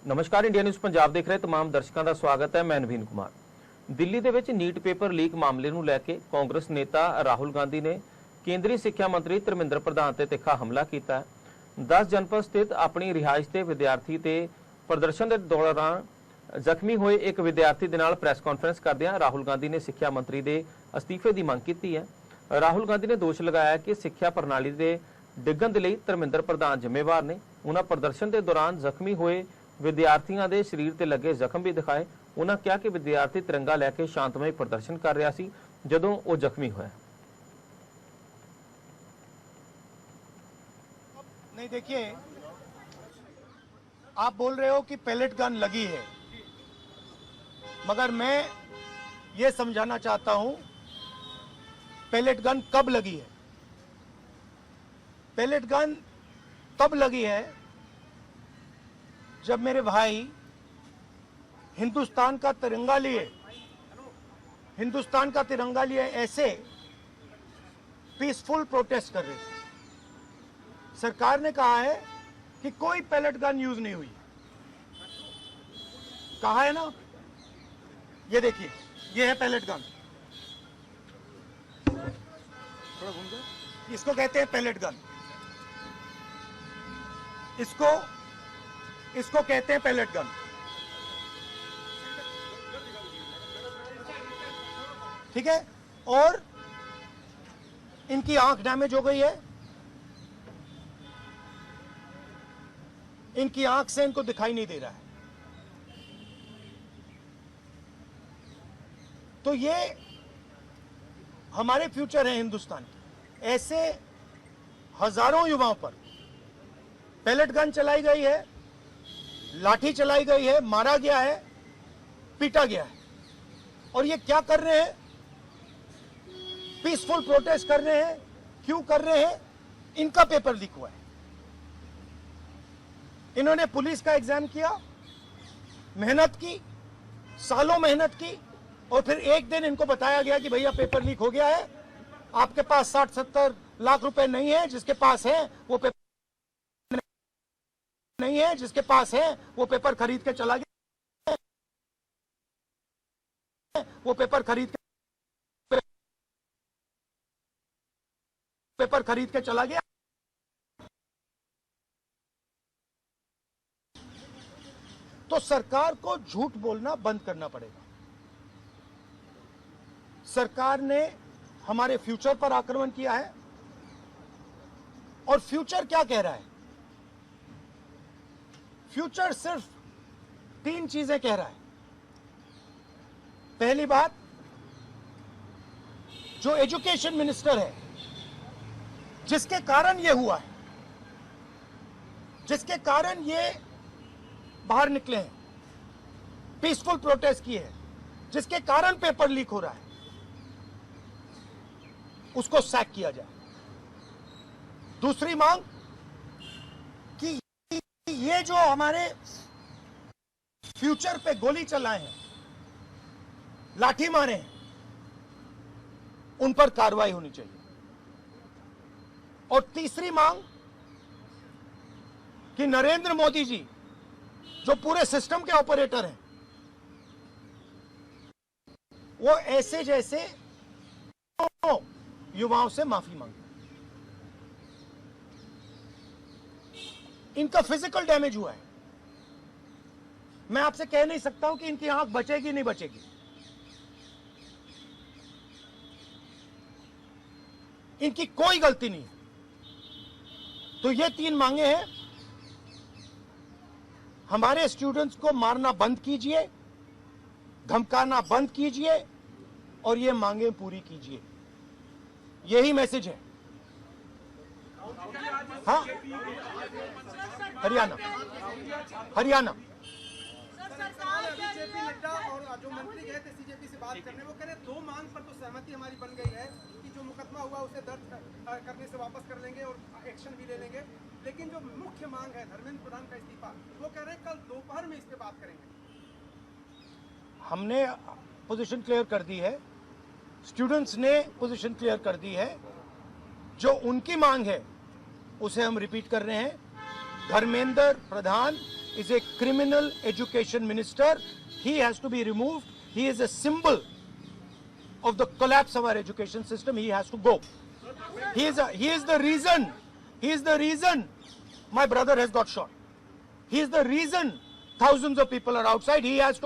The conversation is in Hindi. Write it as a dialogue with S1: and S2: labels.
S1: ਨਮਸਕਾਰ, ਇੰਡੀਆ ਨਿਊਜ਼ ਪੰਜਾਬ ਦੇਖ ਰਹੇ तमाम ਦਰਸ਼ਕਾਂ ਦਾ ਸਵਾਗਤ ਹੈ। ਮੈਂ ਨਵੀਨ ਕੁਮਾਰ। ਦਿੱਲੀ ਦੇ ਵਿੱਚ ਨੀਟ ਪੇਪਰ ਲੀਕ ਮਾਮਲੇ ਨੂੰ ਲੈ ਕੇ ਕਾਂਗਰਸ ਨੇਤਾ ਰਾਹੁਲ ਗਾਂਧੀ ਨੇ ਕੇਂਦਰੀ ਸਿੱਖਿਆ ਮੰਤਰੀ ਧਰਮਿੰਦਰ ਪ੍ਰਧਾਨ ਤੇ ਤਿੱਖਾ ਹਮਲਾ ਕੀਤਾ ਹੈ। 10 ਜਨਪਦ ਸਥਿਤ ਆਪਣੀ ਰਿਹਾਇਸ਼ ਤੇ ਵਿਦਿਆਰਥੀ ਤੇ ਪ੍ਰਦਰਸ਼ਨ ਦੇ ਦੌਰਾਨ ਜ਼ਖਮੀ ਹੋਏ ਇੱਕ ਵਿਦਿਆਰਥੀ ਦੇ ਨਾਲ ਪ੍ਰੈਸ ਕਾਨਫਰੰਸ ਕਰਦਿਆਂ ਰਾਹੁਲ ਗਾਂਧੀ ਨੇ ਸਿੱਖਿਆ ਮੰਤਰੀ ਦੇ ਅਸਤੀਫੇ ਦੀ ਮੰਗ ਕੀਤੀ ਹੈ। ਰਾਹੁਲ ਗਾਂਧੀ ਨੇ ਦੋਸ਼ ਲਗਾਇਆ ਕਿ ਸਿੱਖਿਆ ਪ੍ਰਣਾਲੀ ਦੇ ਡਿੱਗਣ ਦੇ ਲਈ ਧਰਮਿੰਦਰ ਪ੍ਰਧਾਨ ਜ਼ਿੰਮੇਵਾਰ ਨੇ। ਉਹਨਾਂ ਪ੍ਰਦਰਸ਼ਨ ਦੇ ਦੌਰਾਨ ਜ਼ਖਮੀ ਹੋਏ ਵਿਦਿਆਰਥੀਆਂ ਦੇ ਸਰੀਰ ਤੇ ਲੱਗੇ ਜ਼ਖਮ ਵੀ ਦਿਖਾਏ। ਉਹਨਾਂ ਕਿਹਾ ਕਿ ਵਿਦਿਆਰਥੀ ਤਿਰੰਗਾ ਲੈ ਕੇ ਸ਼ਾਂਤਮਈ ਪ੍ਰਦਰਸ਼ਨ कर रहा ਸੀ ਜਦੋਂ ਉਹ ਜ਼ਖਮੀ ਹੋਇਆ।
S2: नहीं, देखिए, आप बोल रहे हो कि पैलेट गन लगी है, मगर मैं ये समझाना चाहता हूं पैलेट गन कब लगी है। पैलेट गन तब लगी है जब मेरे भाई हिंदुस्तान का तिरंगा लिए ऐसे पीसफुल प्रोटेस्ट कर रहे थे। सरकार ने कहा है कि कोई पैलेट गन यूज नहीं हुई, कहा है ना। ये देखिए, ये है पैलेट गन, थोड़ा घूम जाए, इसको कहते हैं पैलेट गन, इसको कहते हैं पैलेट गन। ठीक है, और इनकी आंख डैमेज हो गई है, इनकी आंख से इनको दिखाई नहीं दे रहा है। तो ये हमारे फ्यूचर है हिंदुस्तान के। ऐसे हजारों युवाओं पर पैलेट गन चलाई गई है, लाठी चलाई गई है, मारा गया है, पीटा गया है। और ये क्या कर रहे हैं? पीसफुल प्रोटेस्ट कर रहे हैं। क्यों कर रहे हैं? इनका पेपर लीक हुआ है। इन्होंने पुलिस का एग्जाम किया, मेहनत की, सालों मेहनत की, और फिर एक दिन इनको बताया गया कि भैया पेपर लीक हो गया है, आपके पास 60-70 लाख रुपए नहीं है, जिसके पास है वो पेपर नहीं है, जिसके पास है वो पेपर खरीद के चला गया, वो पेपर खरीद के चला गया। तो सरकार को झूठ बोलना बंद करना पड़ेगा। सरकार ने हमारे फ्यूचर पर आक्रमण किया है, और फ्यूचर क्या कह रहा है? फ्यूचर सिर्फ 3 चीजें कह रहा है। पहली बात, जो एजुकेशन मिनिस्टर है, जिसके कारण ये हुआ है, जिसके कारण ये बाहर निकले हैं, पीसफुल प्रोटेस्ट किए हैं, जिसके कारण पेपर लीक हो रहा है, उसको सैक किया जाए। दूसरी मांग कि ये जो हमारे फ्यूचर पे गोली चलाए हैं, लाठी मारे हैं, उन पर कार्रवाई होनी चाहिए। और तीसरी मांग कि नरेंद्र मोदी जी, जो पूरे सिस्टम के ऑपरेटर हैं, वो ऐसे जैसे युवाओं से माफी मांगे। इनका फिजिकल डैमेज हुआ है। मैं आपसे कह नहीं सकता हूं कि इनकी आंख बचेगी नहीं बचेगी। इनकी कोई गलती नहीं है। तो ये 3 मांगे हैं। हमारे स्टूडेंट्स को मारना बंद कीजिए, धमकाना बंद कीजिए, और ये मांगे पूरी कीजिए। यही मैसेज है। हाँ, हरियाणा
S3: बीजेपी नेता और जो मंत्री गए थे सीजेपी से बात करने, वो कह रहे 2 मांग पर तो सहमति हमारी बन गई है कि जो मुकदमा हुआ उसे दर्ज करने से वापस कर लेंगे और एक्शन भी ले लेंगे, लेकिन जो मुख्य मांग है धर्मेंद्र प्रधान का इस्तीफा, वो कह रहे हैं कल दोपहर में इस पे बात करेंगे।
S2: हमने पोजीशन क्लियर कर दी है, स्टूडेंट्स ने पोजीशन क्लियर कर दी है। जो उनकी मांग है उसे हम रिपीट कर रहे हैं। Dharmendra Pradhan is a criminal education minister. He has to be removed. He is a symbol of the collapse of our education system. He has to go. He is the reason. He is the reason my brother has got shot. He is the reason thousands of people are outside. He has to